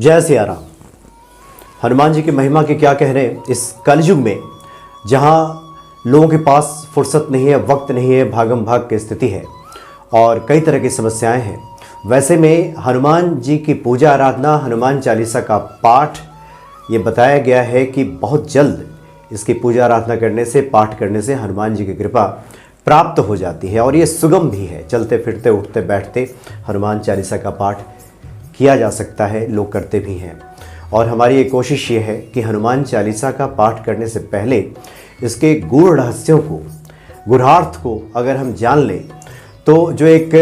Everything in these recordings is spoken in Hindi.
जय सिया राम। हनुमान जी की महिमा के क्या कहने इस कलयुग में, जहाँ लोगों के पास फुर्सत नहीं है, वक्त नहीं है, भागम भाग की स्थिति है और कई तरह की समस्याएं हैं। वैसे में हनुमान जी की पूजा आराधना, हनुमान चालीसा का पाठ, ये बताया गया है कि बहुत जल्द इसकी पूजा आराधना करने से, पाठ करने से हनुमान जी की कृपा प्राप्त हो जाती है और ये सुगम भी है। चलते फिरते, उठते बैठते हनुमान चालीसा का पाठ किया जा सकता है, लोग करते भी हैं। और हमारी ये कोशिश ये है कि हनुमान चालीसा का पाठ करने से पहले इसके गूढ़ रहस्यों को, गूढ़ार्थ को अगर हम जान लें तो जो एक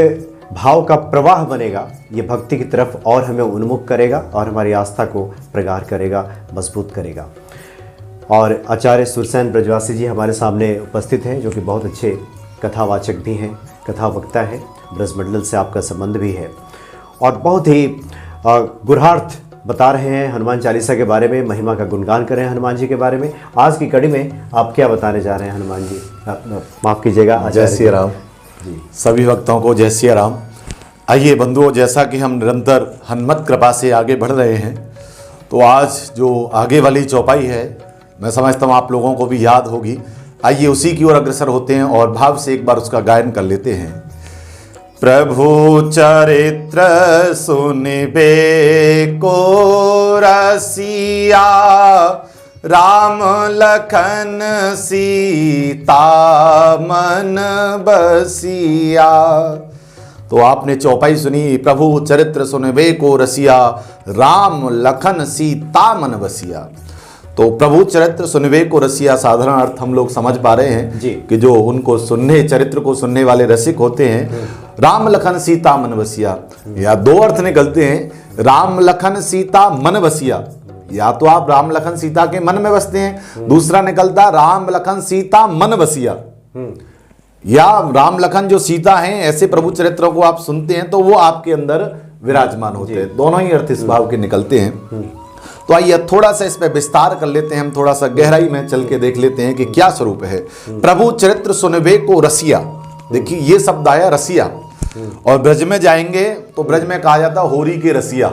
भाव का प्रवाह बनेगा, ये भक्ति की तरफ और हमें उन्मुख करेगा और हमारी आस्था को प्रगाढ़ करेगा, मजबूत करेगा। और आचार्य सुरसेन ब्रजवासी जी हमारे सामने उपस्थित हैं, जो कि बहुत अच्छे कथावाचक भी हैं, कथावक्ता है, ब्रजमंडल से आपका संबंध भी है और बहुत ही गूढ़ार्थ बता रहे हैं हनुमान चालीसा के बारे में, महिमा का गुणगान कर रहे हैं हनुमान जी के बारे में। आज की कड़ी में आप क्या बताने जा रहे हैं हनुमान जी? माफ़ कीजिएगा। जय सिया राम जी। सभी भक्तों को जय सिया राम। आइए बंधुओं, जैसा कि हम निरंतर हनुमत कृपा से आगे बढ़ रहे हैं, तो आज जो आगे वाली चौपाई है, मैं समझता हूँ आप लोगों को भी याद होगी। आइए उसी की ओर अग्रसर होते हैं और भाव से एक बार उसका गायन कर लेते हैं। प्रभु चरित्र सुनिबे को रसिया, राम लखन सीता मन बसिया। तो आपने चौपाई सुनी, प्रभु चरित्र सुनिबे को रसिया, राम लखन सीता मन बसिया। तो प्रभु चरित्र सुनिबे को रसिया, साधारण अर्थ हम लोग समझ पा रहे हैं जी। कि जो उनको सुनने, चरित्र को सुनने वाले रसिक होते हैं, राम लखन सीता मन बसिया। या दो अर्थ निकलते हैं, राम लखन सीता मन बसिया, या तो आप राम लखन सीता के मन में बसते हैं, दूसरा निकलता राम लखन सीता मन बसिया। या राम लखन जो सीता हैं, ऐसे प्रभु चरित्रों को आप सुनते हैं तो वो आपके अंदर विराजमान होते हैं। दोनों ही अर्थ इस भाव के निकलते हैं। तो आइए थोड़ा सा इस पे विस्तार कर लेते हैं, हम थोड़ा सा गहराई में चल के देख लेते हैं कि क्या स्वरूप है। प्रभु चरित्र सुनिबे को रसिया, देखिए ये शब्द आया रसिया, और ब्रज में जाएंगे तो ब्रज में कहा जाता है होरी के रसिया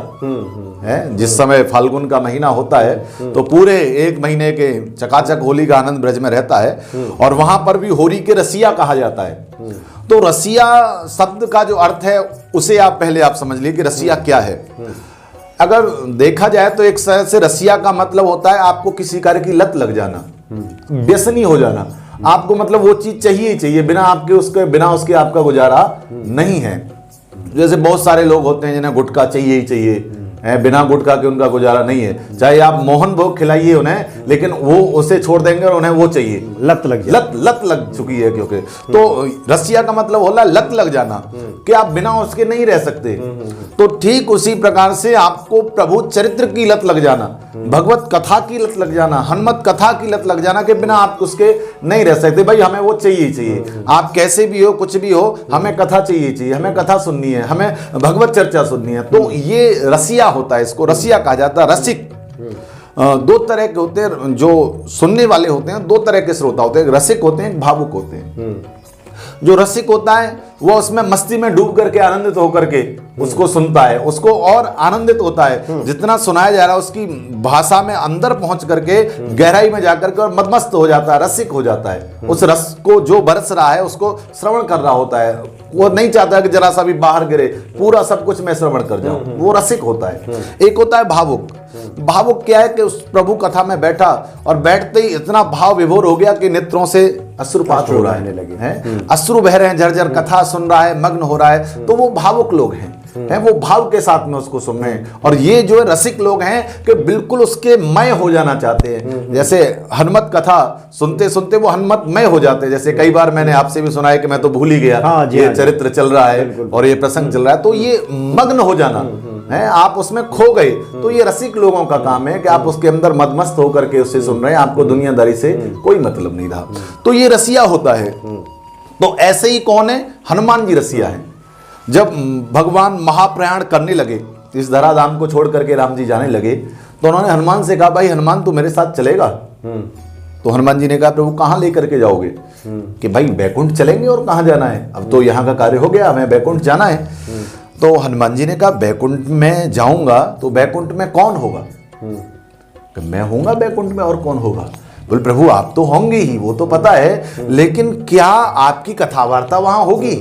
है। जिस समय फाल्गुन का महीना होता है तो पूरे एक महीने के चकाचक होली का आनंद ब्रज में रहता है और वहां पर भी होरी के रसिया कहा जाता है। तो रसिया शब्द का जो अर्थ है उसे आप पहले आप समझ लीजिए कि रसिया क्या है। अगर देखा जाए तो एक तरह से रसिया का मतलब होता है आपको किसी कार्य की लत लग जाना, व्यसनी हो जाना। आपको मतलब वो चीज चाहिए ही चाहिए, बिना उसके आपका गुजारा नहीं है। जैसे बहुत सारे लोग होते हैं जिन्हें गुटखा चाहिए ही चाहिए, बिना गुटखा के उनका गुजारा नहीं है। चाहे आप मोहन भोग खिलाइए उन्हें, लेकिन वो उसे छोड़ देंगे और उन्हें वो चाहिए, लत लग चुकी है। क्योंकि तो रसिया का मतलब होला लत लग जाना, कि आप बिना उसके नहीं रह सकते। तो ठीक उसी प्रकार से आपको प्रभु चरित्र की लत लग जाना, भगवत कथा की लत लग जाना, हनुमत कथा की लत लग जाना, कि बिना आप उसके नहीं रह सकते। भाई हमें वो चाहिए ही चाहिए, आप कैसे भी हो, कुछ भी हो, हमें कथा चाहिए चाहिए, हमें कथा सुननी है, हमें भगवत चर्चा सुननी है। तो ये रसिया होता है, इसको रसिया कहा जाता है। रसिक दो तरह के होते हैं, जो सुनने वाले होते हैं दो तरह के श्रोता होते हैं, रसिक होते हैं, भावुक होते हैं। जो रसिक होता है वो उसमें मस्ती में डूब करके आनंदित होकर के उसको सुनता है, उसको और आनंदित होता है। जितना सुनाया जा रहा है उसकी भाषा में अंदर पहुंच करके, गहराई में जाकर के और मदमस्त हो जाता है, रसिक हो जाता है। उस रस को जो बरस रहा है उसको श्रवण कर रहा होता है, वो नहीं चाहता कि जरा सा भी बाहर गिरे, पूरा सब कुछ मैं श्रवण कर जाऊं, वो रसिक होता है। एक होता है भावुक। भावुक क्या है कि उस प्रभु कथा में बैठा और बैठते ही इतना भाव विभोर हो गया कि नेत्रों से अश्रुपात हो रहे हैं, अश्रु बह रहे हैं, झरझर कथा सुन रहा है, मग्न हो रहा है। तो वो भावुक लोग हैं, वो भाव के साथ में उसको सुन रहे हैं। और ये जो रसिक लोग हैं कि बिल्कुल उसके मय हो जाना चाहते हैं। जैसे हनुमत कथा सुनते सुनते वो हनुमत मय हो जाते हैं। जैसे कई बार मैंने आपसे भी सुना है कि मैं तो भूल ही गया, ये चरित्र चल रहा है और ये प्रसंग चल रहा है, तो ये मग्न हो जाना है, आप उसमें खो गए। तो ये रसिक लोगों का काम है कि आप उसके अंदर मदमस्त होकर के उससे सुन रहे हैं, आपको दुनियादारी से कोई मतलब नहीं रहा। तो ये रसिया होता है। तो ऐसे ही कौन है? हनुमान जी रसिया है। जब भगवान महाप्रयाण करने लगे, इस धराधाम को छोड़ करके राम जी जाने लगे, तो उन्होंने हनुमान से कहा, भाई हनुमान तू मेरे साथ चलेगा? तो हनुमान जी ने कहा, प्रभु कहाँ लेकर के जाओगे? कि भाई बैकुंठ चलेंगे और कहाँ जाना है, अब तो यहाँ का कार्य हो गया, हमें बैकुंठ जाना है। तो हनुमान जी ने कहा बैकुंठ में जाऊंगा तो बैकुंठ में कौन होगा? कि मैं होऊंगा बैकुंठ में और कौन होगा? बोले प्रभु आप तो होंगे ही, वो तो पता है, लेकिन क्या आपकी कथा वार्ता वहां होगी?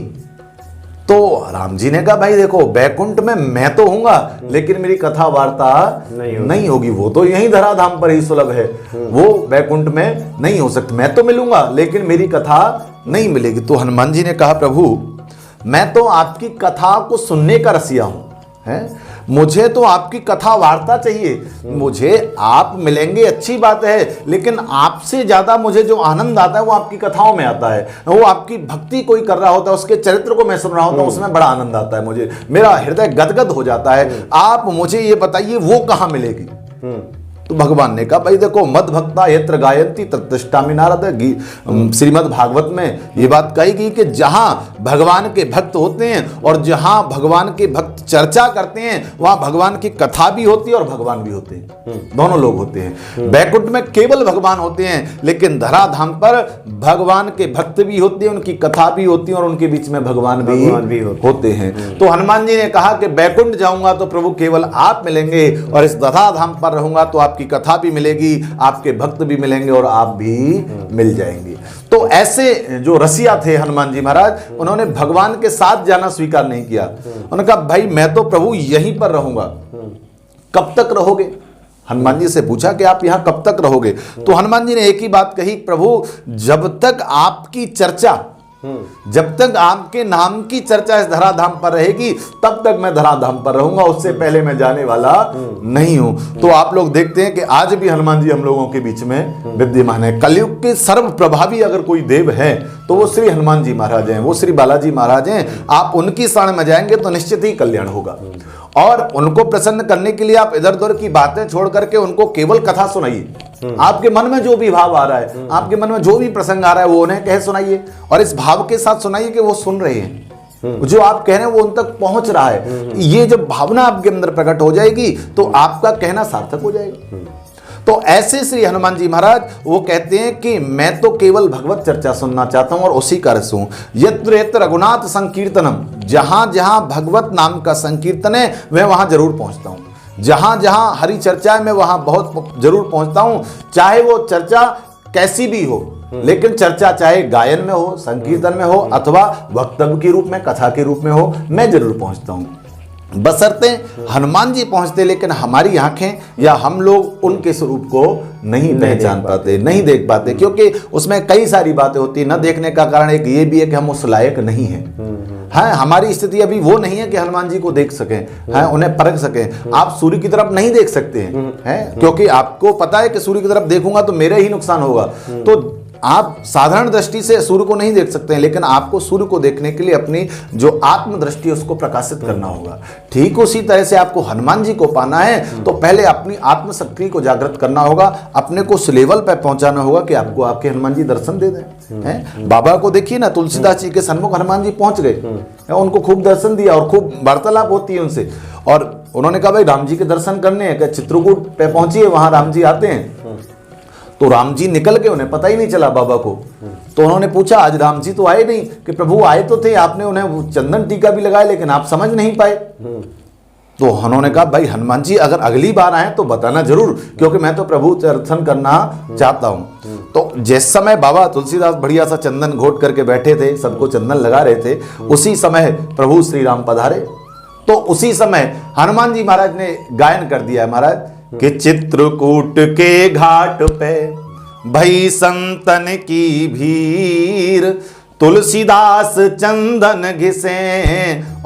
तो राम जी ने कहा भाई देखो बैकुंठ में मैं तो होऊंगा लेकिन मेरी कथा वार्ता नहीं होगी। वो तो यही धराधाम पर ही सुलभ है, वो बैकुंठ में नहीं हो सकती। मैं तो मिलूंगा लेकिन मेरी कथा नहीं मिलेगी। तो हनुमान जी ने कहा प्रभु मैं तो आपकी कथा को सुनने का रसिया हूं, है मुझे तो आपकी कथा वार्ता चाहिए। मुझे आप मिलेंगे अच्छी बात है, लेकिन आपसे ज्यादा मुझे जो आनंद आता है वो आपकी कथाओं में आता है। वो आपकी भक्ति कोई कर रहा होता है, उसके चरित्र को मैं सुन रहा होता हूं, उसमें बड़ा आनंद आता है मुझे, मेरा हृदय गदगद हो जाता है। आप मुझे ये बताइए वो कहां मिलेगी? तो भगवान ने कहा भाई देखो मद भक्ता यत्र गायंती तत्तिष्ठामि नारद। श्रीमद् भागवत में ये बात कही गई कि जहां भगवान के भक्त होते हैं और जहां भगवान के भक्त चर्चा करते हैं वहां भगवान की कथा भी होती है और भगवान भी होते हैं, दोनों लोग होते हैं। बैकुंठ में केवल भगवान होते हैं, लेकिन धराधाम पर भगवान के भक्त भी होते हैं, उनकी कथा भी होती है और उनके बीच में भगवान भी होते हैं। तो हनुमान जी ने कहा कि बैकुंठ जाऊंगा तो प्रभु केवल आप मिलेंगे और इस धराधाम पर रहूंगा तो आपकी कथा भी मिलेगी, आपके भक्त भी मिलेंगे और आप भी मिल जाएंगे। तो ऐसे जो रसिया थे हनुमान जी महाराज, उन्होंने भगवान के साथ जाना स्वीकार नहीं किया। उन्होंने कहा भाई मैं तो प्रभु यहीं पर रहूंगा। कब तक रहोगे? हनुमान जी से पूछा कि आप यहां कब तक रहोगे? तो हनुमान जी ने एक ही बात कही प्रभु जब तक आपकी चर्चा, जब तक आपके नाम की चर्चा इस धराधाम पर रहेगी तब तक मैं धराधाम पर रहूंगा, उससे पहले मैं जाने वाला नहीं हूं। तो आप लोग देखते हैं कि आज भी हनुमान जी हम लोगों के बीच में विद्यमान है। कलयुग के सर्व प्रभावी अगर कोई देव है तो वो श्री हनुमान जी महाराज हैं, वो श्री बालाजी महाराज हैं। आप उनकी शरण में जाएंगे तो निश्चित ही कल्याण होगा। और उनको प्रसन्न करने के लिए आप इधर उधर की बातें छोड़ करके उनको केवल कथा सुनाइए। आपके मन में जो भी भाव आ रहा है, आपके मन में जो भी प्रसंग आ रहा है वो उन्हें कह सुनाइए और इस भाव के साथ सुनाइए कि वो सुन रहे हैं, जो आप कह रहे हैं वो उन तक पहुंच रहा है। ये जब भावना आपके अंदर प्रकट हो जाएगी तो आपका कहना सार्थक हो जाएगा। तो ऐसे श्री हनुमान जी महाराज वो कहते हैं कि मैं तो केवल भगवत चर्चा सुनना चाहता हूं और उसी का रस हूं। यत्र यत्र रघुनाथ संकीर्तनम, जहां जहां भगवत नाम का संकीर्तन है मैं वहां जरूर पहुंचता हूं। जहां जहां हरि चर्चा है मैं वहां बहुत जरूर पहुंचता हूं, चाहे वो चर्चा कैसी भी हो, लेकिन चर्चा चाहे गायन में हो, संकीर्तन में हो अथवा वक्तव्य के रूप में, कथा के रूप में हो, मैं जरूर पहुंचता हूं। बशर्ते हनुमान जी पहुंचते, लेकिन हमारी आंखें या हम लोग उनके स्वरूप को नहीं पहचान पाते, नहीं देख पाते, क्योंकि उसमें कई सारी बातें होती है। न देखने का कारण एक ये भी है कि हम उस लायक नहीं हैं। हाँ, हमारी स्थिति अभी वो नहीं है कि हनुमान जी को देख सकें, हाँ, उन्हें परख सकें। आप सूर्य की तरफ नहीं देख सकते हैं, क्योंकि आपको पता है कि सूर्य की तरफ देखूंगा तो मेरे ही नुकसान होगा। तो आप साधारण दृष्टि से सूर्य को नहीं देख सकते हैं, लेकिन आपको सूर्य को देखने के लिए अपनी जो आत्म दृष्टि है उसको प्रकाशित करना होगा। ठीक उसी तरह से आपको हनुमान जी को पाना है तो पहले अपनी आत्मशक्ति को जागृत करना होगा, अपने को उस लेवल पर पहुंचाना होगा कि आपको आपके हनुमान जी दर्शन दे दें। हैं, बाबा को देखिए ना, तुलसीदास जी के सन्मुख हनुमान जी पहुंच गए, उनको खूब दर्शन दिया और खूब वार्तालाप होती है उनसे। और उन्होंने कहा भाई राम जी के दर्शन करने हैं, चित्रकूट पे पहुंचिए, वहां राम जी आते हैं। तो राम जी निकल गए, उन्हें पता ही नहीं चला बाबा को। तो उन्होंने पूछा आज राम जी तो आए नहीं, कि प्रभु आए तो थे, आपने उन्हें चंदन टीका भी लगाया लेकिन आप समझ नहीं पाए। तो उन्होंने कहा भाई हनुमान जी अगर अगली बार आए तो बताना जरूर, क्योंकि मैं तो प्रभु दर्शन करना चाहता हूं। तो जिस समय बाबा तुलसीदास बढ़िया सा चंदन घोट करके बैठे थे, सबको चंदन लगा रहे थे, उसी समय प्रभु श्री राम पधारे। तो उसी समय हनुमान जी महाराज ने गायन कर दिया महाराज कि चित्रकूट के घाट पे भई संतन की भीड़, तुलसीदास चंदन घिसे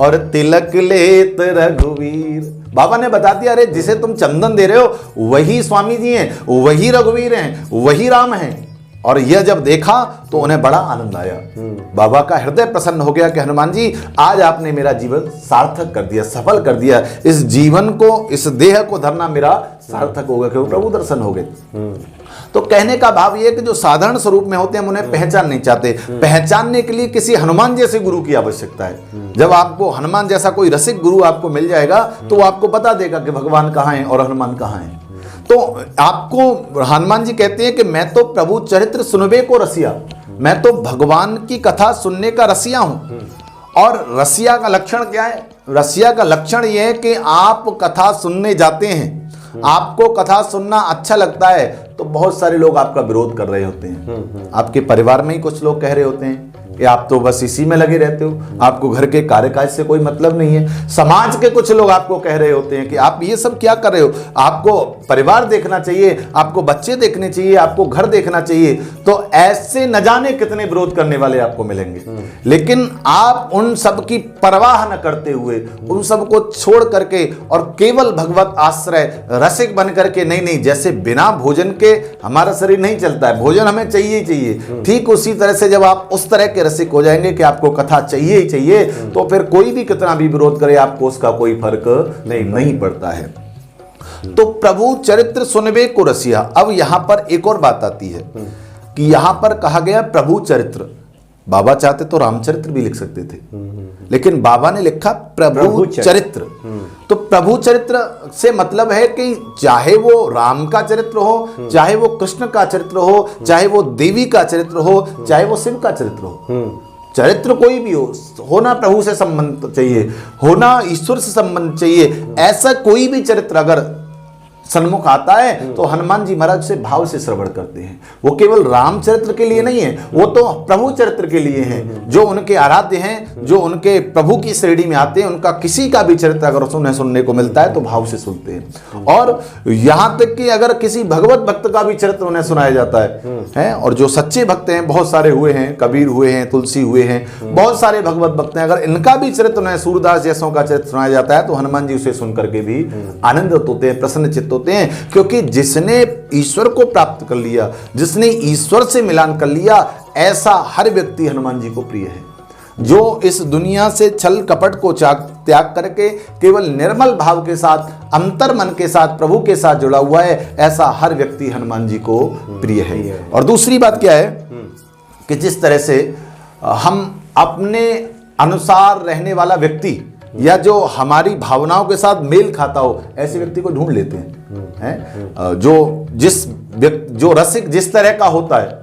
और तिलक लेत रघुवीर। बाबा ने बता दिया अरे जिसे तुम चंदन दे रहे हो वही स्वामी जी हैं, वही रघुवीर हैं, वही राम हैं। और यह जब देखा तो उन्हें बड़ा आनंद आया। बाबा का हृदय प्रसन्न हो गया कि हनुमान जी आज आपने मेरा जीवन सार्थक कर दिया, सफल कर दिया। इस जीवन को, इस देह को धरना मेरा सार्थक होगा, क्योंकि प्रभु दर्शन हो गए। तो कहने का भाव ये कि जो साधारण स्वरूप में होते हैं हम उन्हें पहचान नहीं चाहते। पहचानने के लिए किसी हनुमान जैसे गुरु की आवश्यकता है। जब आपको हनुमान जैसा कोई रसिक गुरु आपको मिल जाएगा तो वो आपको बता देगा कि भगवान कहाँ हैं और हनुमान कहाँ हैं। तो आपको हनुमान जी कहते हैं कि मैं तो प्रभु चरित्र सुनबे को रसिया, मैं तो भगवान की कथा सुनने का रसिया हूं। और रसिया का लक्षण क्या है? रसिया का लक्षण यह है कि आप कथा सुनने जाते हैं, आपको कथा सुनना अच्छा लगता है, तो बहुत सारे लोग आपका विरोध कर रहे होते हैं। आपके परिवार में ही कुछ लोग कह रहे होते हैं कि आप तो बस इसी में लगे रहते हो, आपको घर के कार्यकाज से कोई मतलब नहीं है। समाज के कुछ लोग आपको कह रहे होते हैं कि आप ये सब क्या कर रहे हो, आपको परिवार देखना चाहिए, आपको बच्चे देखने चाहिए, आपको घर देखना चाहिए। तो ऐसे न जाने कितने विरोध करने वाले आपको मिलेंगे, लेकिन आप उन सब की परवाह न करते हुए, उन सब को छोड़ करके और केवल भगवत आश्रय रसिक बन करके, नहीं, जैसे बिना भोजन के हमारा शरीर नहीं चलता है, भोजन हमें चाहिए ही चाहिए, ठीक उसी तरह से जब आप उस तरह के रसिक हो जाएंगे कि आपको कथा चाहिए ही चाहिए, तो फिर कोई भी कितना भी विरोध करे, आपको उसका कोई फर्क नहीं पड़ता है। तो प्रभु चरित्र सुनबे को रसिया। अब यहां पर एक और बात आती है कि यहां पर कहा गया प्रभु चरित्र। बाबा चाहते तो रामचरित्र भी लिख सकते थे, लेकिन बाबा ने लिखा प्रभु चरित्र। तो प्रभु चरित्र से मतलब है कि चाहे वो राम का चरित्र हो, चाहे वो कृष्ण का चरित्र हो, चाहे वो देवी का चरित्र हो, चाहे वो शिव का चरित्र हो, चरित्र कोई भी हो, होना प्रभु से संबंध चाहिए, होना ईश्वर से संबंध चाहिए। ऐसा कोई भी चरित्र अगर सन्मुख आता है तो हनुमान जी महाराज से भाव से श्रवण करते हैं। वो केवल रामचरित्र के लिए नहीं है, वो तो प्रभु चरित्र के लिए हैं, जो उनके आराध्य हैं, जो उनके प्रभु की श्रेणी में आते हैं। उनका किसी का भी चरित्र अगर सुनने को मिलता है तो भाव से सुनते हैं। और यहां तक कि अगर किसी भगवत भक्त का भी चरित्र उन्हें सुनाया जाता है, और जो सच्चे भक्त हैं, बहुत सारे हुए हैं, कबीर हुए हैं, तुलसी हुए हैं, बहुत सारे भगवत भक्त हैं, अगर इनका भी चरित्र उन्हें सूरदास जैसों का चरित्र सुनाया जाता है तो हनुमान जी उसे सुनकर के भी आनंदित होते हैं, प्रसन्न चित्त होते हैं। क्योंकि जिसने ईश्वर को प्राप्त कर लिया, जिसने ईश्वर से मिलान कर लिया, ऐसा हर व्यक्ति हनुमान जी को प्रिय है। जो इस दुनिया से छल कपट को त्याग करके केवल निर्मल भाव के साथ, अंतर मन के साथ प्रभु के साथ जुड़ा हुआ है, ऐसा हर व्यक्ति हनुमान जी को प्रिय है। और दूसरी बात क्या है कि जिस तरह से हम अपने अनुसार रहने वाला व्यक्ति, या जो हमारी भावनाओं के साथ मेल खाता हो, ऐसे व्यक्ति को ढूंढ लेते हैं। जो रसिक जिस तरह का होता है,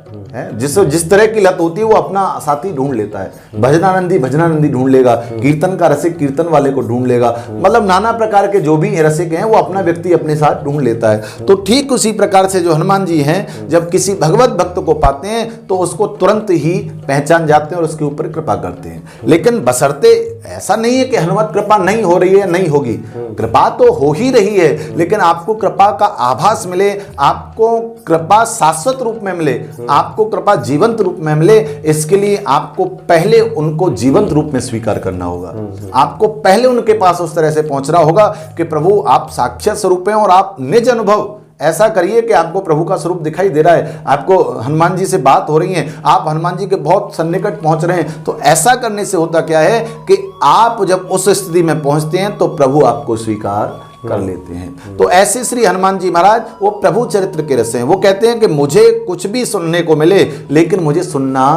जिस तरह की लत होती है, वो अपना साथी ढूंढ लेता है। भजनानंदी ढूंढ लेगा, कीर्तन का रसिक कीर्तन वाले को ढूंढ लेगा, मतलब नाना प्रकार के जो भी रसिक हैं वो अपना व्यक्ति अपने साथ ढूंढ लेता है। तो ठीक उसी प्रकार से जो हनुमान जी हैं, जब किसी भगवत भक्त को पाते हैं तो उसको तुरंत ही पहचान जाते हैं और उसके ऊपर कृपा करते हैं। लेकिन बशर्ते ऐसा नहीं है कि हनुमत कृपा नहीं हो रही है, नहीं होगी, कृपा तो हो ही रही है, लेकिन आपको कृपा का आभास मिले, आपको कृपा शाश्वत रूप में मिले, आपको कृपा जीवंत रूप में मिले, इसके लिए आपको पहले उनको जीवंत रूप में स्वीकार करना होगा। आपको पहले उनके पास उस तरह से पहुंचना होगा कि प्रभु आप साक्षात स्वरूप हैं, और आप निज अनुभव ऐसा करिए कि आपको प्रभु का स्वरूप दिखाई दे रहा है, आपको हनुमान जी से बात हो रही है, आप हनुमान जी के बहुत सन्निकट पहुंच रहे हैं। तो ऐसा करने से होता क्या है कि आप जब उस स्थिति में पहुंचते हैं तो प्रभु आपको स्वीकार कर लेते हैं। तो ऐसे श्री हनुमान जी महाराज वो प्रभु चरित्र के रस हैं। वो कहते हैं कि मुझे कुछ भी सुनने को मिले, लेकिन मुझे सुनना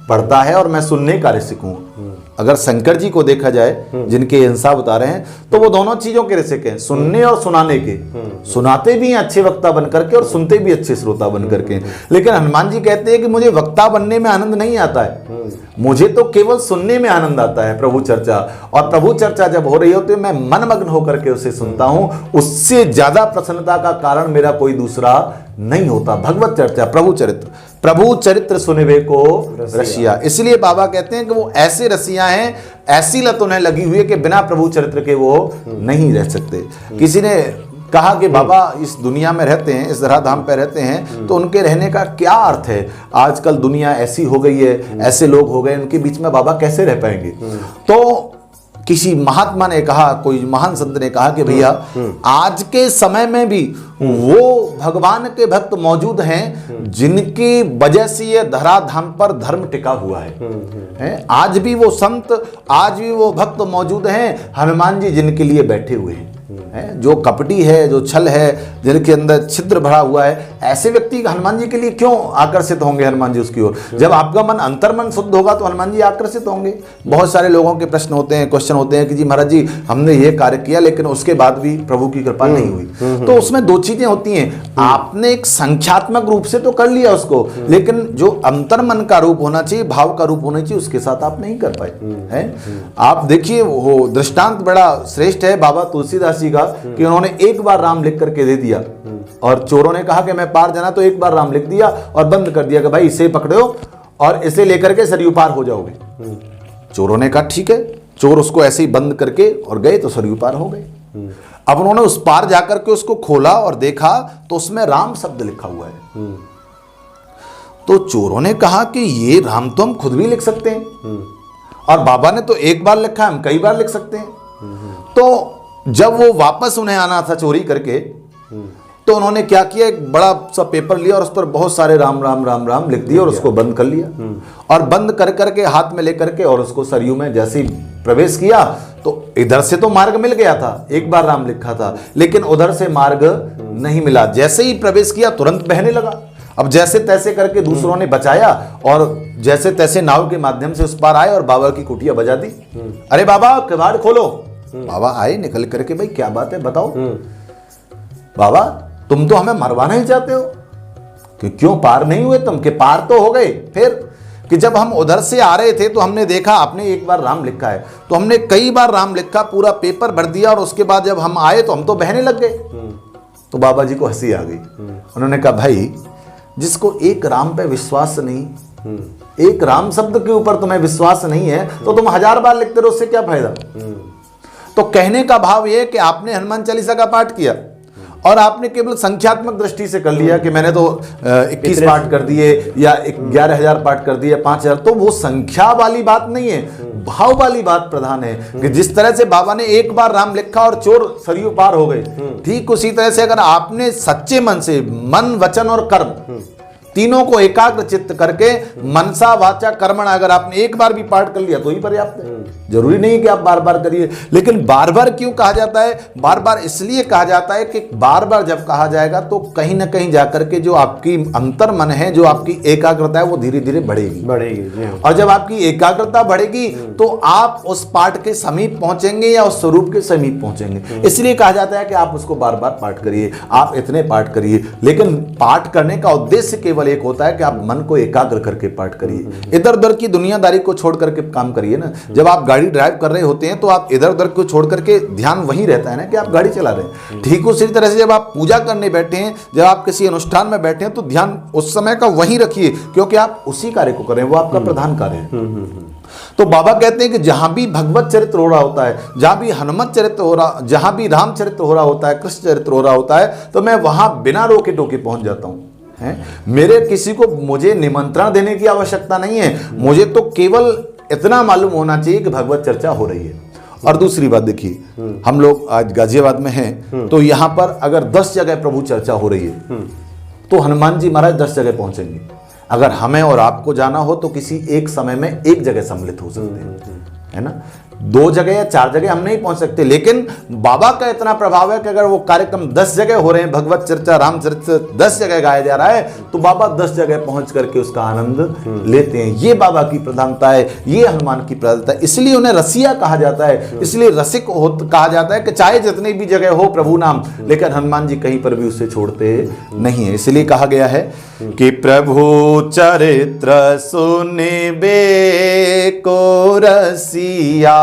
पड़ता है और मैं सुनने का रसिक हूं। अगर शंकर जी को देखा जाए, जिनके हिंसा बता रहे हैं, तो वो दोनों चीजों के रसिक हैं, सुनने और सुनाने के। सुनाते भी हैं अच्छे वक्ता बन करके और सुनते भी अच्छे श्रोता बन करके। लेकिन हनुमान जी कहते हैं कि मुझे वक्ता बनने में आनंद नहीं आता है, मुझे तो केवल सुनने में आनंद आता है प्रभु चर्चा। और प्रभु चर्चा जब हो रही होती है, मैं मनमग्न होकर के उसे सुनता हूं, उससे ज्यादा प्रसन्नता का कारण मेरा कोई दूसरा नहीं होता। भगवत चर्चा, प्रभु चरित्र सुनबे को रसिया। इसलिए बाबा कहते हैं कि वो ऐसे रसिया हैं, ऐसी लत उन्हें लगी हुई है कि बिना प्रभु चरित्र के वो नहीं रह सकते। किसी ने कहा कि बाबा इस दुनिया में रहते हैं, इस धराधाम पे रहते हैं, तो उनके रहने का क्या अर्थ है? आजकल दुनिया ऐसी हो गई है, ऐसे लोग हो गए, उनके बीच में बाबा कैसे रह पाएंगे? तो किसी महात्मा ने कहा, कोई महान संत ने कहा कि भैया आज के समय में भी वो भगवान के भक्त मौजूद हैं जिनकी वजह से ये धराधाम पर धर्म टिका हुआ है। आज भी वो संत, आज भी वो भक्त मौजूद हैं, हनुमान जी जिनके लिए बैठे हुए हैं। जो कपटी है, जो छल है, जिनके अंदर छिद्र भरा हुआ है, ऐसे व्यक्ति हनुमान जी के लिए क्यों आकर्षित होंगे हनुमान जी उसकी ओर? जब आपका मन अंतर्मन शुद्ध होगा तो हनुमान जी आकर्षित होंगे। बहुत सारे लोगों के प्रश्न होते हैं, क्वेश्चन होते हैं कि जी महाराज जी हमने ये कार्य किया लेकिन उसके बाद भी प्रभु की कृपा नहीं हुई। तो उसमें दो चीजें होती हैं, आपने एक संख्यात्मक रूप से तो कर लिया उसको, लेकिन जो अंतर्मन का रूप होना चाहिए, भाव का रूप होना चाहिए, उसके साथ आप नहीं कर पाए हैं। आप देखिए वो दृष्टांत बड़ा श्रेष्ठ है बाबा तुलसीदास जी का, कि उन्होंने एक बार राम लिख करके दे दिया और चोरों ने कहा कि मैं पार जाना, तो एक बार राम लिख दिया और बंद कर दिया कि भाई इसे पकड़ो और इसे लेकर के सरयू पार हो जाओगे। चोरों ने कहा ठीक है, चोर उसको ऐसे ही बंद करके और गए तो सरयू पार हो गए। अब उन्होंने उस पार जाकर के उसको खोला और देखा तो उसमें राम शब्द लिखा हुआ है। तो चोरों ने कहा कि ये राम तो हम खुद भी लिख सकते हैं और बाबा ने तो एक बार लिखा, हम कई बार लिख सकते हैं। तो जब वो वापस उन्हें आना था चोरी करके, तो उन्होंने क्या किया, एक बड़ा सा पेपर लिया और उस पर बहुत सारे राम राम राम राम लिख दिए और उसको बंद कर लिया। और बंद कर करके हाथ में लेकर के और उसको सरयू में जैसे ही प्रवेश किया तो इधर से तो मार्ग मिल गया था, एक बार राम लिखा था, लेकिन उधर से मार्ग नहीं मिला। जैसे ही प्रवेश किया तुरंत बहने लगा। अब जैसे तैसे करके दूसरों ने बचाया और जैसे तैसे नाव के माध्यम से उस पार आए और बाबा की कुटिया बजा दी। अरे बाबा किवाड़ खोलो। बाबा आए निकल करके, भाई क्या बात है बताओ। बाबा तुम तो हमें मरवाना ही चाहते हो कि क्यों पार नहीं हुए तुम, के पार तो हो गए। फिर कि जब हम उधर से आ रहे थे तो हमने देखा आपने एक बार राम लिखा है, तो हमने कई बार राम लिखा, पूरा पेपर भर दिया और उसके बाद जब हम आए तो हम तो बहने लग गए। तो बाबा जी को हंसी आ गई। उन्होंने कहा भाई जिसको एक राम पे विश्वास नहीं, एक राम शब्द के ऊपर तुम्हें विश्वास नहीं है तो तुम 1000 बार लिखते रहो, उससे क्या फायदा। तो कहने का भाव यह कि आपने हनुमान चालीसा का पाठ किया और आपने केवल संख्यात्मक दृष्टि से कर लिया कि मैंने तो 21 पाठ कर दिए या 11,000 पाठ कर दिए, 5,000, तो वो संख्या वाली बात नहीं है, भाव वाली बात प्रधान है। कि जिस तरह से बाबा ने एक बार राम लिखा और चोर सरयू पार हो गए, ठीक उसी तरह से अगर आपने सच्चे मन से मन वचन और कर्म तीनों को एकाग्र चित्त करके मनसा वाचा कर्मण अगर आपने एक बार भी पाठ कर लिया तो ही पर्याप्त है। जरूरी नहीं कि आप बार बार करिए। लेकिन बार बार क्यों कहा जाता है? बार बार इसलिए कहा जाता है कि बार बार जब कहा जाएगा तो कहीं ना कहीं जाकर के जो आपकी अंतर मन है, जो आपकी एकाग्रता है, वो धीरे धीरे बढ़ेगी। और जब आपकी एकाग्रता बढ़ेगी तो आप उस पाठ के समीप पहुंचेंगे या उस स्वरूप के समीप पहुंचेंगे। इसलिए कहा जाता है कि आप उसको बार बार पाठ करिए, आप इतने पाठ करिए। लेकिन पाठ करने का उद्देश्य केवल एक होता है कि आप मन को एकाग्र करके पाठ करिए। इधर उधर की दुनियादारी को छोड़ करके काम करिए ना। जब आप गाड़ी ड्राइव कर रहे होते हैं तो आप इधर उधर को छोड़ करके ध्यान वहीं रहता है ना कि आप गाड़ी चला रहे हैं। ठीक उसी तरह से जब आप पूजा करने बैठे हैं, जब आप किसी अनुष्ठान में बैठे हैं, तो ध्यान उस समय का वहीं रखिए, क्योंकि आप उसी कार्य को कर रहे हैं, वो आपका प्रधान कार्य है। तो बाबा कहते हैं कि जहां भी भगवत चरित्र हो रहा होता है, जहां भी हनुमत चरित्र हो रहा, जहां भी राम चरित्र हो रहा होता है, कृष्ण चरित्र हो रहा होता है, तो मैं वहां बिना रोके टोके पहुंच जाता हूं। मेरे किसी को मुझे निमंत्रण देने की आवश्यकता नहीं है, मुझे तो केवल इतना मालूम होना चाहिए कि भगवत चर्चा हो रही है। और दूसरी बात देखिए, हम लोग आज गाजियाबाद में हैं, तो यहां पर अगर 10 जगह प्रभु चर्चा हो रही है तो हनुमान जी महाराज 10 जगह पहुंचेंगे। अगर हमें और आपको जाना हो तो किसी एक समय में एक जगह सम्मिलित हो सकते हैं, है ना। 2 जगह या 4 जगह हम नहीं पहुंच सकते, लेकिन बाबा का इतना प्रभाव है कि अगर वो कार्यक्रम 10 जगह हो रहे हैं, भगवत चर्चा रामचरित्र 10 जगह गाया जा रहा है, तो बाबा 10 जगह पहुंच करके उसका आनंद लेते हैं। ये बाबा की प्रधानता है, ये हनुमान की प्रधानता है। इसलिए उन्हें रसिया कहा जाता है, इसलिए रसिक कहा जाता है कि चाहे जितनी भी जगह हो प्रभु नाम, लेकिन हनुमान जी कहीं पर भी उसे छोड़ते नहीं है। इसलिए कहा गया है कि प्रभु चरित्र सुनिबे को रसिया,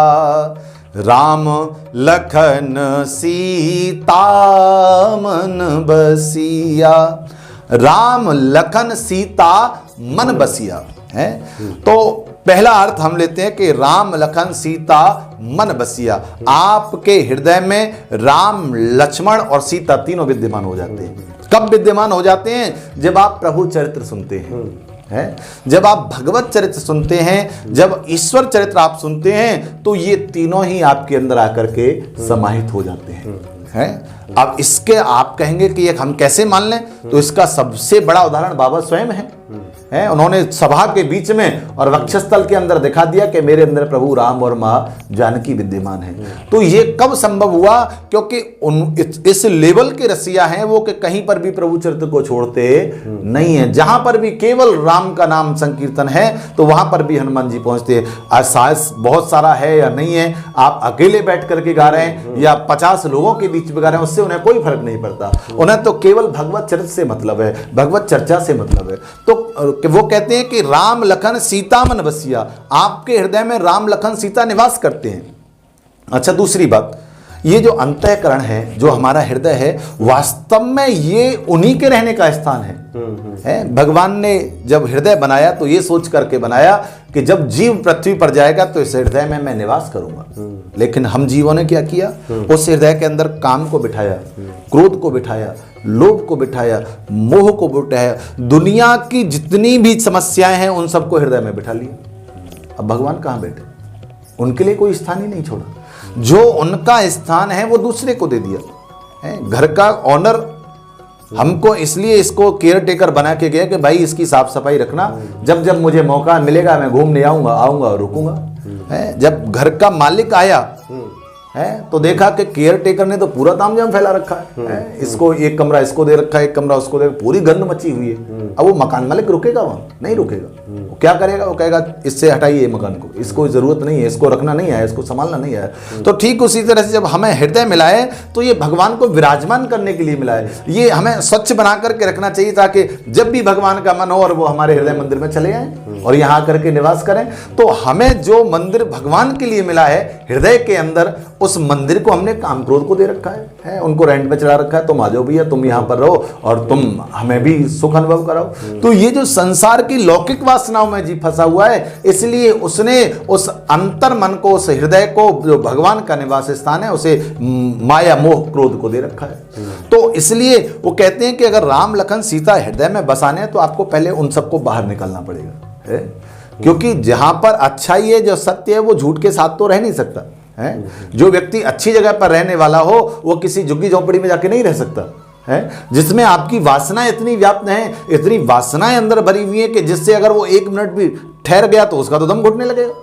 राम लखन सीता मन बसिया। राम लखन सीता मन बसिया है। तो पहला अर्थ हम लेते हैं कि राम लखन सीता मन बसिया। आपके हृदय में राम लक्ष्मण और सीता तीनों विद्यमान हो जाते हैं। कब विद्यमान हो जाते हैं? जब आप प्रभु चरित्र सुनते हैं, जब आप भगवत चरित्र सुनते हैं, जब ईश्वर चरित्र आप सुनते हैं, तो ये तीनों ही आपके अंदर आकर के समाहित हो जाते हैं। अब इसके आप कहेंगे कि ये हम कैसे मान लें, तो इसका सबसे बड़ा उदाहरण बाबा स्वयं है। हैं, उन्होंने सभा के बीच में और वक्षस्थल के अंदर दिखा दिया कि मेरे अंदर प्रभु राम और माँ जानकी विद्यमान है। तो ये कब संभव हुआ? क्योंकि इस लेवल के रसिया हैं वो कि कहीं पर भी प्रभु चरित्र को छोड़ते नहीं है। जहां पर भी केवल राम का नाम संकीर्तन है तो वहां पर भी हनुमान जी पहुंचते हैं। एहसास बहुत सारा है या नहीं है, आप अकेले बैठ करके गा रहे हैं या 50 लोगों के बीच में गा रहे हैं, उससे उन्हें कोई फर्क नहीं पड़ता। उन्हें तो केवल भगवत चरित्र से मतलब है, भगवत चर्चा से मतलब है। तो वो कहते हैं कि राम लखन सीता मन बसिया, आपके हृदय में राम लखन सीता निवास करते हैं। अच्छा, दूसरी बात, ये जो अंतःकरण है, जो हमारा हृदय है, वास्तव में ये उन्हीं के रहने का स्थान है। भगवान ने जब हृदय बनाया तो ये सोच करके बनाया कि जब जीव पृथ्वी पर जाएगा तो इस हृदय में मैं निवास करूंगा। लेकिन हम जीवों ने क्या किया? उस हृदय के अंदर काम को बिठाया, क्रोध को बिठाया, लोभ को बिठाया, मोह को बिठाया, दुनिया की जितनी भी समस्याएं हैं उन सबको हृदय में बिठा लिया। अब भगवान कहाँ बैठे? उनके लिए कोई स्थान ही नहीं छोड़ा। जो उनका स्थान है वो दूसरे को दे दिया। घर का ऑनर हमको इसलिए इसको केयर टेकर बना के गया कि भाई इसकी साफ सफाई रखना, जब जब मुझे मौका मिलेगा मैं घूमने आऊंगा और रुकूंगा। जब घर का मालिक आया तो देखा कि केयर टेकर ने तो पूरा तामझाम फैला रखा है। इसको एक कमरा इसको दे रखा है, एक कमरा उसको दे, पूरी गंद मची हुई है। अब वो मकान मालिक रुकेगा? वहां नहीं रुकेगा। वो क्या करेगा? वो कहेगा इससे हटाइए मकान को, इसको जरूरत नहीं है, इसको रखना नहीं है, इसको संभालना नहीं है। तो ठीक उसी तरह से जब हमें हृदय मिला है तो ये भगवान को विराजमान करने के लिए मिला है। ये हमें स्वच्छ बना करके रखना चाहिए ताकि जब भी भगवान का मन हो और वो हमारे हृदय मंदिर में चले आए और यहाँ करके निवास करें। तो हमें जो मंदिर भगवान के लिए मिला है हृदय के अंदर, उस मंदिर को हमने काम क्रोध को दे रखा है, उनको रेंट पे चढ़ा रखा है। तुम आ जाओ भैया, तुम यहाँ पर रहो और तुम हमें भी सुख अनुभव कराओ। तो ये जो संसार की लौकिक वासनाओं में जी फंसा हुआ है, इसलिए उसने उस अंतर मन को, उस हृदय को जो भगवान का निवास स्थान है, उसे माया मोह क्रोध को दे रखा है। तो इसलिए वो कहते हैं कि अगर राम लखन सीता हृदय में बसाने हैं तो आपको पहले उन सबको बाहर निकालना पड़ेगा। क्योंकि जहां पर अच्छाई है, जो सत्य है, वो झूठ के साथ तो रह नहीं सकता है। जो व्यक्ति अच्छी जगह पर रहने वाला हो वो किसी झुग्गी झोपड़ी में जाके नहीं रह सकता है। जिसमें आपकी वासनाएं इतनी व्याप्त हैं, इतनी वासनाएं अंदर भरी हुई है कि जिससे अगर वो 1 मिनट भी ठहर गया तो उसका तो दम घुटने लगेगा।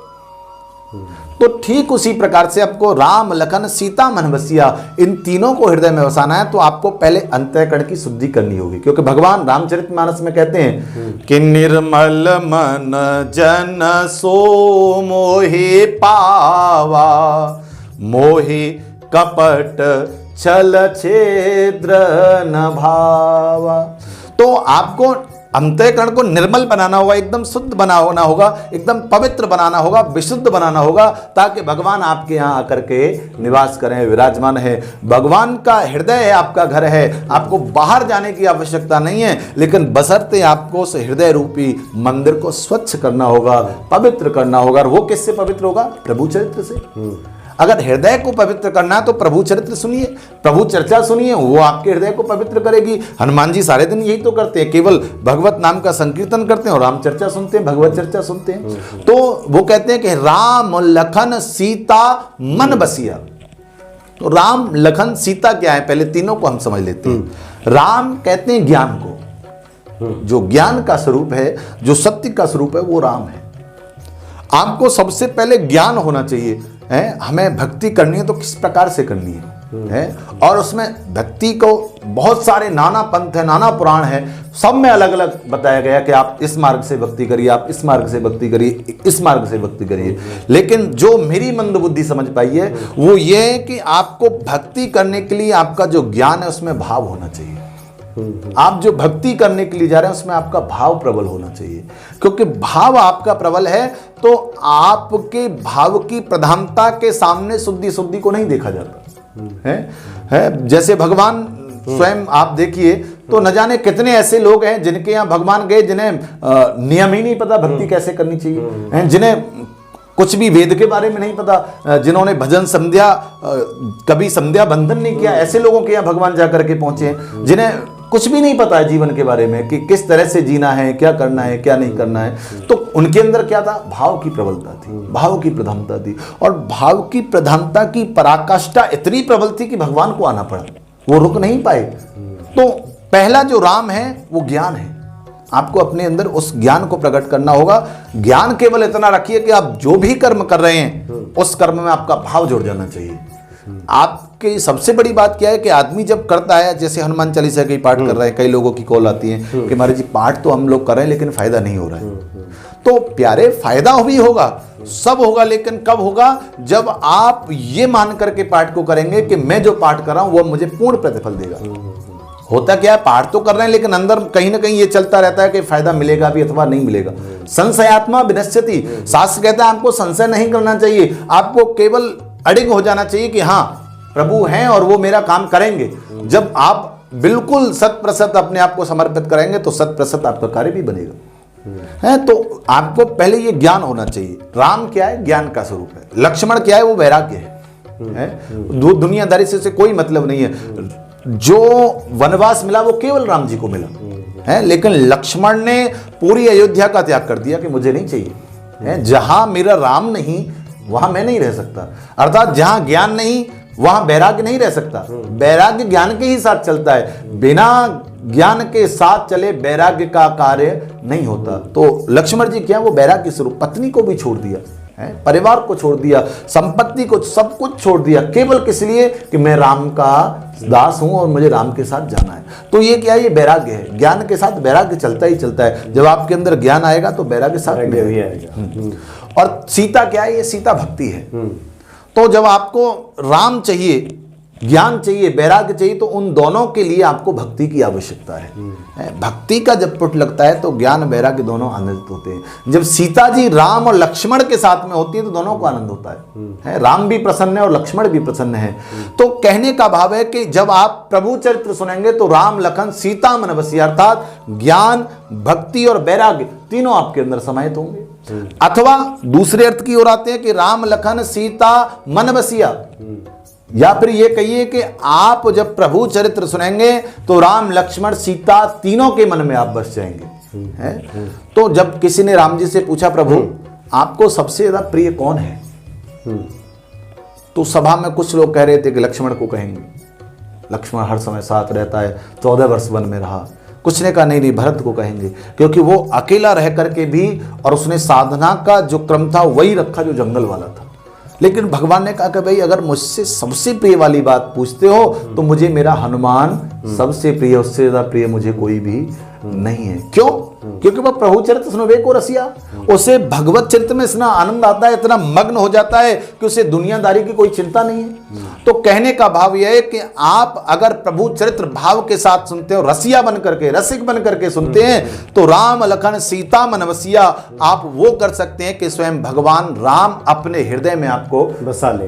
तो ठीक उसी प्रकार से आपको राम लखन सीता मन बसिया, इन तीनों को हृदय में बसाना है तो आपको पहले अंतःकरण की शुद्धि करनी होगी। क्योंकि भगवान रामचरितमानस में कहते हैं कि निर्मल मन जन सो मोहि पावा, मोहि कपट छल छिद्र न भावा। तो आपको अंतःकरण को निर्मल बनाना होगा, एकदम शुद्ध बनाना होगा, एकदम पवित्र बनाना होगा, विशुद्ध बनाना होगा, ताकि भगवान आपके यहाँ आकर के निवास करें, विराजमान है। भगवान का हृदय है, आपका घर है, आपको बाहर जाने की आवश्यकता नहीं है। लेकिन बशर्ते आपको उस हृदय रूपी मंदिर को स्वच्छ करना होगा, पवित्र करना होगा। और वो किससे पवित्र होगा? प्रभु चरित्र से। अगर हृदय को पवित्र करना है तो प्रभु चरित्र सुनिए, प्रभु चर्चा सुनिए, वो आपके हृदय को पवित्र करेगी। हनुमान जी सारे दिन यही तो करते हैं, केवल भगवत नाम का संकीर्तन करते हैं और राम चर्चा सुनते हैं, भगवत चर्चा सुनते हैं। तो वो कहते हैं कि राम लखन सीता मन बसिया। तो राम लखन सीता क्या है, पहले तीनों को हम समझ लेते हैं। राम कहते हैं ज्ञान को, जो ज्ञान का स्वरूप है, जो सत्य का स्वरूप है, वो राम है। आपको सबसे पहले ज्ञान होना चाहिए है। हमें भक्ति करनी है तो किस प्रकार से करनी है, और उसमें भक्ति को बहुत सारे नाना पंथ है, नाना पुराण है, सब में अलग अलग बताया गया कि आप इस मार्ग से भक्ति करिए, आप इस मार्ग से भक्ति करिए, इस मार्ग से भक्ति करिए। लेकिन जो मेरी मंद बुद्धि समझ पाई है वो ये है कि आपको भक्ति करने के लिए आपका जो ज्ञान है उसमें भाव होना चाहिए। आप जो भक्ति करने के लिए जा रहे हैं उसमें आपका भाव प्रबल होना चाहिए। क्योंकि भाव आपका प्रबल है तो आपके भाव की प्रधानता के सामने शुद्धि को नहीं देखा जाता है। जैसे भगवान स्वयं आप देखिए तो न जाने कितने ऐसे लोग हैं जिनके यहाँ भगवान गए, जिन्हें नियम ही नहीं पता भक्ति कैसे करनी चाहिए, जिन्हें कुछ भी वेद के बारे में नहीं पता, जिन्होंने भजन संध्या कभी संध्या बंधन नहीं किया, ऐसे लोगों के यहाँ भगवान जाकर के पहुंचे, जिन्हें कुछ भी नहीं पता है जीवन के बारे में कि किस तरह से जीना है, क्या करना है, क्या नहीं करना है। तो उनके अंदर क्या था? भाव की प्रबलता थी, भाव की प्रधानता थी। और भाव की प्रधानता की पराकाष्ठा इतनी प्रबल थी कि भगवान को आना पड़ा, वो रुक नहीं पाए। तो पहला जो राम है वो ज्ञान है। आपको अपने अंदर उस ज्ञान को प्रकट करना होगा। ज्ञान केवल इतना रखिए कि आप जो भी कर्म कर रहे हैं उस कर्म में आपका भाव जुड़ जाना चाहिए। आपकी सबसे बड़ी बात क्या है कि आदमी जब करता है, जैसे हनुमान चालीसा के पाठ कर रहे हैं, कई लोगों की कॉल आती है कि महाराज जी पाठ तो हम लोग कर रहे हैं लेकिन फायदा नहीं हो रहा है। तो प्यारे, फायदा भी होगा, सब होगा, लेकिन कब होगा? जब आप ये मान करके पाठ को करेंगे कि मैं जो पाठ कर रहा हूं वो मुझे पूर्ण प्रतिफल देगा। होता क्या है, पाठ तो कर रहे हैं लेकिन अंदर कहीं ना कहीं ये चलता रहता है कि फायदा मिलेगा भी अथवा नहीं मिलेगा। संशयात्मा विनश्यति, शास्त्र कहता है आपको संशय नहीं करना चाहिए, आपको केवल अडिग हो जाना चाहिए कि हाँ प्रभु हैं और वो मेरा काम करेंगे। जब आप बिल्कुल 100% अपने आप को समर्पित करेंगे तो 100% आपका कार्य भी बनेगा। है तो आपको पहले ये ज्ञान होना चाहिए। राम क्या है? ज्ञान का स्वरूप है। लक्ष्मण क्या है? वो वैराग्य है। दुनियादारी से कोई मतलब नहीं है। जो वनवास मिला वो केवल राम जी को मिला है, लेकिन लक्ष्मण ने पूरी अयोध्या का त्याग कर दिया कि मुझे नहीं चाहिए है। जहां मेरा राम नहीं वहां मैं नहीं रह सकता। अर्थात जहां ज्ञान नहीं वहां वैराग्य नहीं रह सकता। वैराग्य ज्ञान के ही साथ चलता है, बिना ज्ञान के साथ चले वैराग्य का कार्य नहीं होता। तो लक्ष्मण जी क्या, वो वैराग्य स्वरूप, पत्नी को भी छोड़ दिया है, परिवार को छोड़ दिया, संपत्ति को, सब कुछ छोड़ दिया, केवल किस लिए कि मैं राम का दास हूं और मुझे राम के साथ जाना है। तो ये क्या है? ये वैराग्य है। ज्ञान के साथ वैराग्य चलता ही चलता है। जब आपके अंदर ज्ञान आएगा तो वैराग्य साथ में भी आएगा। और सीता क्या है? ये सीता भक्ति है। तो जब आपको राम चाहिए, ज्ञान चाहिए, वैराग्य चाहिए, तो उन दोनों के लिए आपको भक्ति की आवश्यकता है। भक्ति का जब पुट लगता है तो ज्ञान वैराग्य दोनों आनंदित होते हैं। जब सीता जी राम और लक्ष्मण के साथ में होती है तो दोनों को आनंद होता है। राम भी प्रसन्न है और लक्ष्मण भी प्रसन्न है। तो कहने का भाव है कि जब आप प्रभु चरित्र सुनेंगे तो राम लखन सीता मन बसिया, अर्थात ज्ञान, भक्ति और वैराग्य तीनों आपके अंदर समाहित होंगे। अथवा दूसरे अर्थ की ओर आते हैं कि राम लखन सीता मन बसिया, या फिर ये कहिए कि आप जब प्रभु चरित्र सुनेंगे तो राम लक्ष्मण सीता तीनों के मन में आप बस जाएंगे। है? तो जब किसी ने राम जी से पूछा, प्रभु आपको सबसे ज्यादा प्रिय कौन है? तो सभा में कुछ लोग कह रहे थे कि लक्ष्मण को कहेंगे, लक्ष्मण हर समय साथ रहता है, 14 वर्ष वन में रहा। कुछ ने कहा नहीं, भरत को कहेंगे, क्योंकि वो अकेला रह करके भी और उसने साधना का जो क्रम था वही रखा जो जंगल वाला था। लेकिन भगवान ने कहा कि भाई अगर मुझसे सबसे प्रिय वाली बात पूछते हो तो मुझे मेरा हनुमान सबसे प्रिय, उससे ज्यादा प्रिय मुझे कोई भी नहीं है। क्यों? क्योंकि वह प्रभु चरित्र सुनवे को रसिया, उसे भगवत चरित्र में इतना आनंद आता है, इतना मग्न हो जाता है कि उसे दुनियादारी की कोई चिंता नहीं है। तो कहने का भाव यह है कि आप अगर प्रभु चरित्र भाव के साथ सुनते हो, रसिया बन करके, रसिक बन करके सुनते हैं, तो राम लखन सीता मन बसिया आप वो कर सकते हैं कि स्वयं भगवान राम अपने हृदय में आपको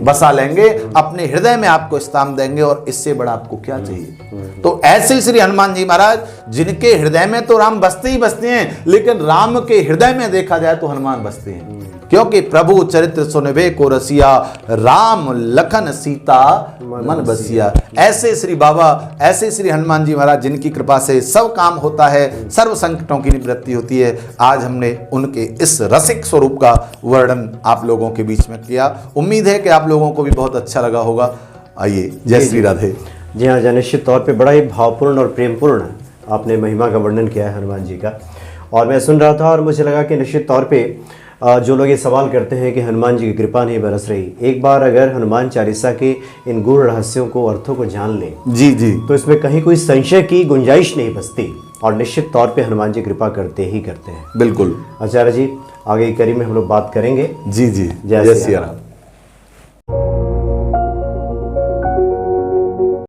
बसा लेंगे, अपने हृदय में आपको स्थान देंगे। और इससे बड़ा आपको क्या चाहिए? तो ऐसे श्री हनुमान जी महाराज, जिनके हृदय में तो राम बसते ही बसते हैं, लेकिन राम के हृदय में देखा जाए तो हनुमान बसते हैं। क्योंकि प्रभु चरित्र सुनवे को रसिया, राम लखन सीता मन बसिया। ऐसे श्री बाबा, ऐसे श्री हनुमान जी महाराज, जिनकी कृपा से सब काम होता है, सर्व संकटों की निवृत्ति होती है। आज हमने उनके इस रसिक स्वरूप का वर्णन आप लोगों के बीच में किया। उम्मीद है कि आप लोगों को भी बहुत अच्छा लगा होगा। आइए, जय श्री राधे। जी हाँ, निश्चित तौर पे बड़ा ही भावपूर्ण और प्रेमपूर्ण आपने महिमा का वर्णन किया है हनुमान जी का। और मैं सुन रहा था और मुझे लगा कि निश्चित तौर पे जो लोग ये सवाल करते हैं कि हनुमान जी की कृपा नहीं बरस रही, एक बार अगर हनुमान चालीसा के इन गूढ़ रहस्यों को, अर्थों को जान लें जी जी, तो इसमें कहीं कोई संशय की गुंजाइश नहीं बचती। और निश्चित तौर पे हनुमान जी कृपा करते ही करते हैं। बिल्कुल। आचार्य जी, आगे की कड़ी में हम लोग बात करेंगे। जी जी, जय श्री राम।